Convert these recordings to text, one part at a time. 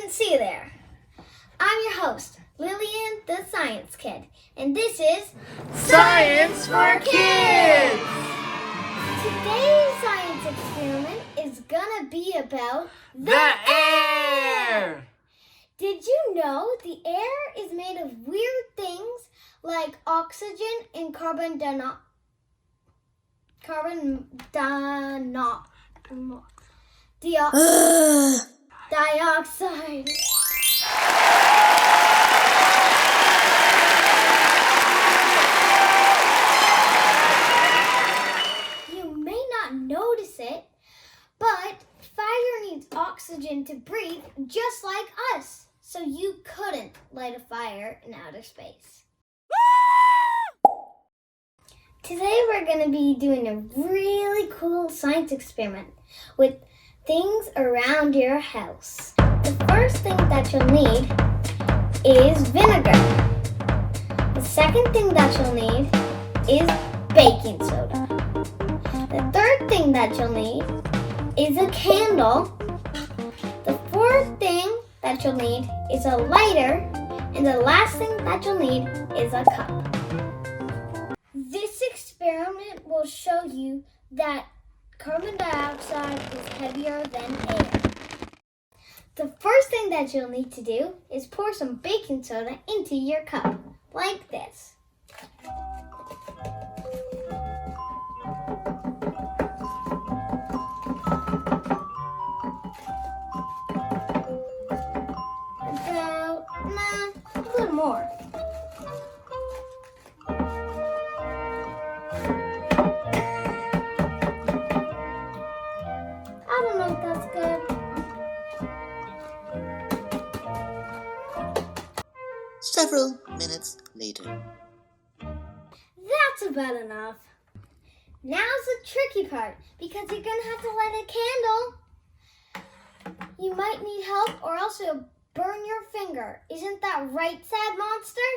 can see there. I'm your host, Lillian the Science Kid, and this is Science for Kids! Today's science experiment is gonna be about the air! Did you know the air is made of weird things like oxygen and carbon dioxide? You may not notice it, but fire needs oxygen to breathe just like us. So you couldn't light a fire in outer space. Today we're going to be doing a really cool science experiment with things around your house. The first thing that you'll need is vinegar. The second thing that you'll need is baking soda. The third thing that you'll need is a candle. The fourth thing that you'll need is a lighter, and the last thing that you'll need is a cup. This experiment will show you that carbon dioxide is heavier than air. The first thing that you'll need to do is pour some baking soda into your cup, like this. A little more. I don't know if that's good. Several minutes later. That's about enough. Now's the tricky part, because you're going to have to light a candle. You might need help, or else you'll burn your finger. Isn't that right, sad monster?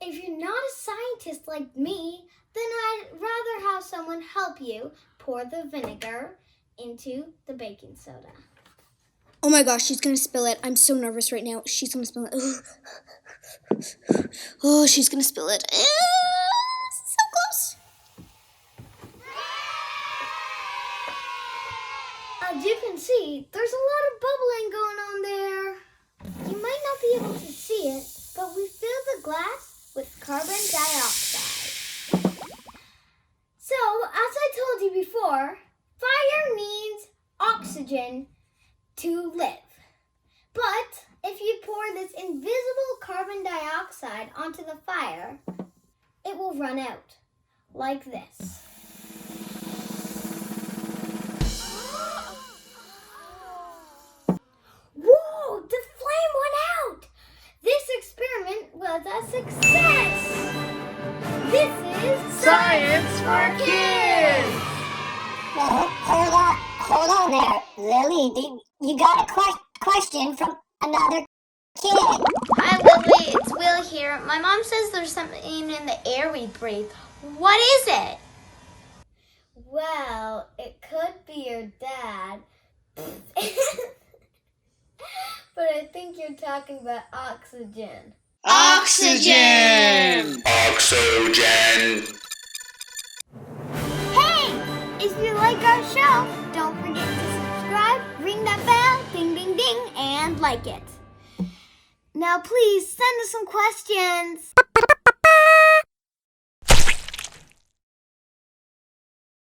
If you're not a scientist like me, then I'd rather have someone help you pour the vinegar into the baking soda. Oh my gosh, she's gonna spill it. I'm so nervous right now. She's gonna spill it. Oh, she's gonna spill it. So close. As you can see, there's a lot of bubbling going on there. You might not be able to see it, but we filled the glass with carbon dioxide. So, as I told you before, fire needs oxygen to live. But if you pour this invisible carbon dioxide onto the fire, it will run out, like this. Whoa, the flame went out! This experiment was a success! This is Science for Kids! Hold on there, Lily. You got a question from another kid. Hi, Lily. It's Will here. My mom says there's something in the air we breathe. What is it? Well, it could be your dad. But I think you're talking about oxygen. Oxygen! Oxygen! Hey! If you like our show, don't forget to subscribe, ring that bell, ding, ding, ding, and like it. Now please send us some questions.